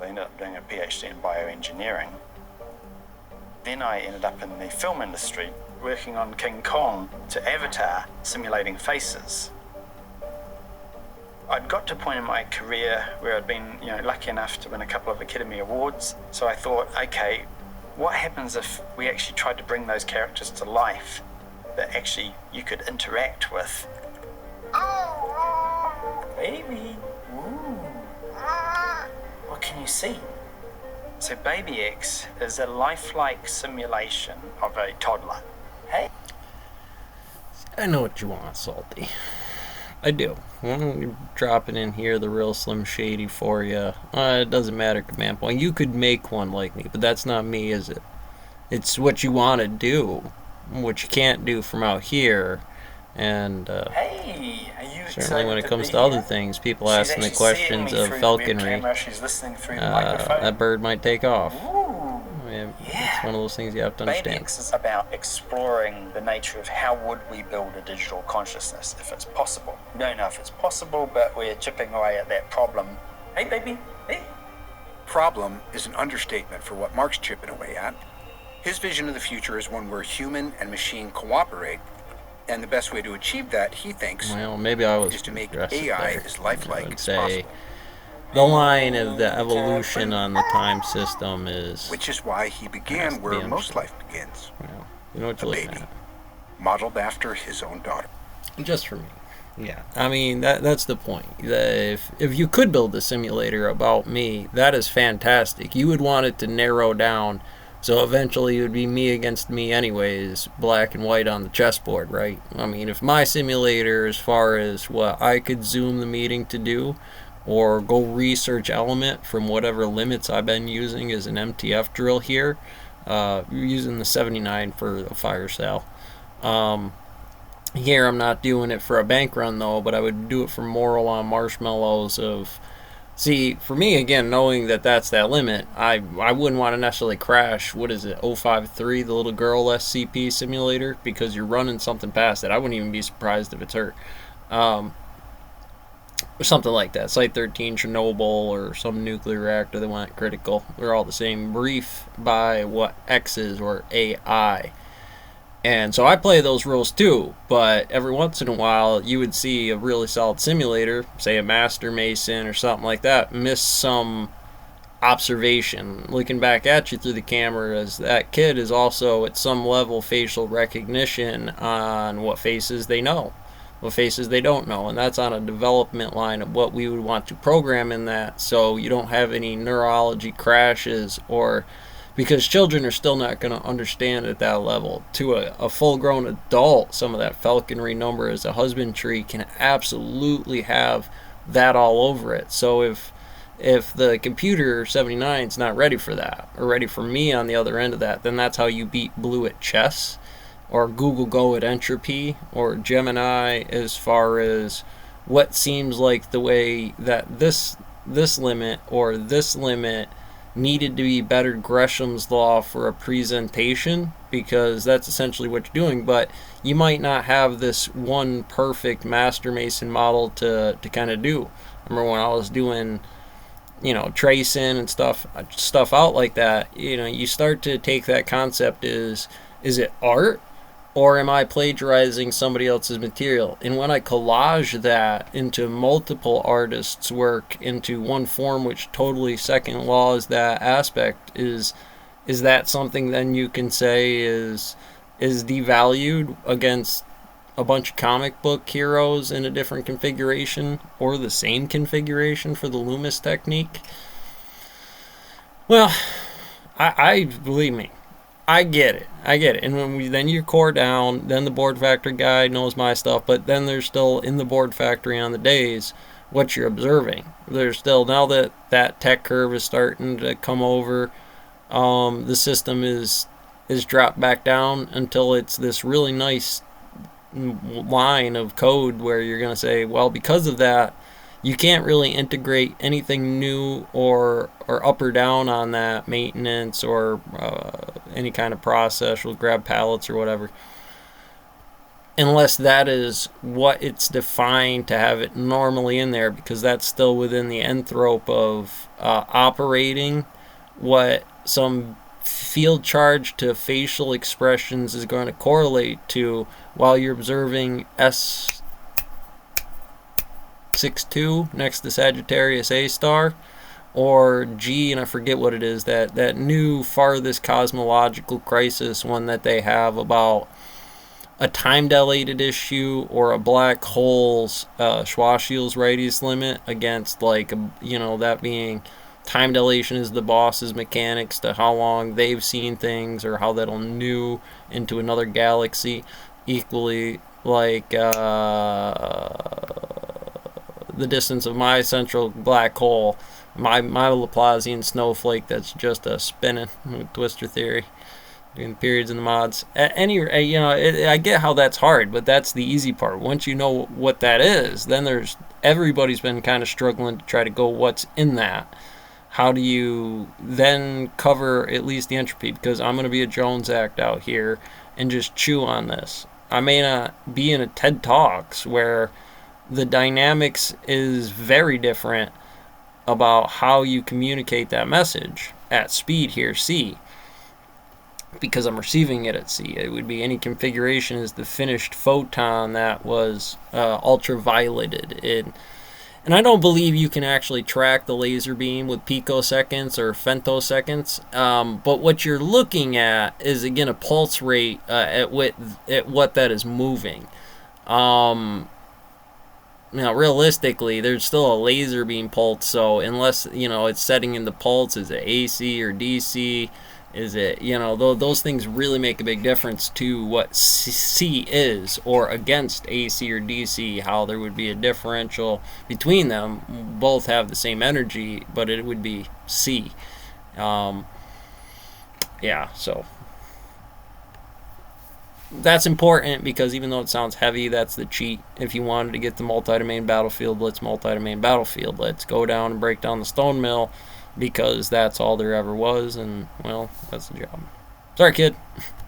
I ended up doing a PhD in bioengineering. Then I ended up in the film industry, working on King Kong to Avatar, simulating faces. I'd got to a point in my career where I'd been, lucky enough to win a couple of Academy Awards. So I thought, okay, what happens if we actually tried to bring those characters to life that actually you could interact with? Baby, ooh. What can you see? So Baby X is a lifelike simulation of a toddler. Hey. I know what you want, Salty. I do. You're dropping in here the real Slim Shady for you. It doesn't matter, Command Point. You could make one like me, but that's not me, is it? It's what you want to do, what you can't do from out here. And hey, are you certainly when it comes to other things, people asking the questions of falconry, that bird might take off. It's one of those things you have to understand. Baby X is about exploring the nature of how would we build a digital consciousness if it's possible. We don't know if it's possible, but we're chipping away at that problem. Hey, baby, hey. Problem is an understatement for what Mark's chipping away at. His vision of the future is one where human and machine cooperate, and the best way to achieve that, he thinks, maybe I was is to make AI as lifelike as possible. The line of the evolution on the time system is... Which is why he began where most life begins. Well, you know what you're looking at. Modeled after his own daughter. Just for me. Yeah. I mean, that's the point. If you could build a simulator about me, that is fantastic. You would want it to narrow down, so eventually it would be me against me anyways, black and white on the chessboard, right? I mean, if my simulator, as far as what I could zoom the meeting to do, or go research element from whatever limits I've been using as an MTF drill here. You're using the 79 for the fire sale. Here I'm not doing it for a bank run though, but I would do it for moral on marshmallows of... See, for me, again, knowing that that's that limit, I wouldn't want to necessarily crash, what is it, 053, the little girl SCP simulator, because you're running something past it. I wouldn't even be surprised if it's her. Or something like that. Site 13, Chernobyl, or some nuclear reactor that went critical. They're all the same. Brief by what X is, or AI. And so I play those rules too, but every once in a while you would see a really solid simulator, say a Master Mason or something like that, miss some observation. Looking back at you through the camera, as that kid is also at some level facial recognition on what faces they know, what faces they don't know, and that's on a development line of what we would want to program in that, so you don't have any neurology crashes, or because children are still not going to understand at that level. To a full-grown adult, some of that falconry number as a husbandry can absolutely have that all over it. So if the computer 79 is not ready for that, or ready for me on the other end of that, then that's how you beat Blue at chess, or Google Go at entropy, or Gemini as far as what seems like the way that this limit or this limit needed to be better Gresham's law for a presentation, because that's essentially what you're doing. But you might not have this one perfect Master Mason model to kind of do. Remember when I was doing, tracing and stuff out like that, you start to take that concept is it art, or am I plagiarizing somebody else's material? And when I collage that into multiple artists' work into one form, which totally second laws that aspect, is that something then you can say is devalued against a bunch of comic book heroes in a different configuration, or the same configuration for the Loomis technique? Well, I believe me, I get it. And when then you core down, then the board factory guy knows my stuff, but then there's still in the board factory on the days what you're observing. There's still, now that tech curve is starting to come over, the system is dropped back down until it's this really nice line of code where you're going to say, well, because of that, you can't really integrate anything new or up or down on that maintenance or any kind of process. We'll grab pallets or whatever. unless that is what it's defined to have it normally in there, because that's still within the entrope of operating what some field charge to facial expressions is going to correlate to while you're observing S62 next to Sagittarius A star, or G, and I forget what it is, that new farthest cosmological crisis one that they have about a time dilated issue or a black hole's Schwarzschild's radius limit against, like, that being time dilation is the boss's mechanics to how long they've seen things or how that'll new into another galaxy, equally like the distance of my central black hole, my Laplacian snowflake that's just a spinning with twister theory doing the periods and the mods. At any rate, I get how that's hard, but that's the easy part. Once you know what that is, then everybody's been kind of struggling to try to go what's in that. How do you then cover at least the entropy? Because I'm going to be a Jones Act out here and just chew on this. I may not be in a TED Talks where the dynamics is very different about how you communicate that message at speed here, C, because I'm receiving it at C. It would be any configuration as the finished photon that was ultravioleted. And I don't believe you can actually track the laser beam with picoseconds or femtoseconds. But what you're looking at is, again, a pulse rate at what that is moving. Realistically, there's still a laser beam pulse. So unless, it's setting in the pulse, is it AC or DC? Is it, those things really make a big difference to what C is, or against AC or DC, how there would be a differential between them. Both have the same energy, but it would be C. So that's important, because even though it sounds heavy, that's the cheat. If you wanted to get the multi-domain battlefield, let's multi-domain battlefield. Let's go down and break down the stone mill, because that's all there ever was, and, well, that's the job. Sorry, kid.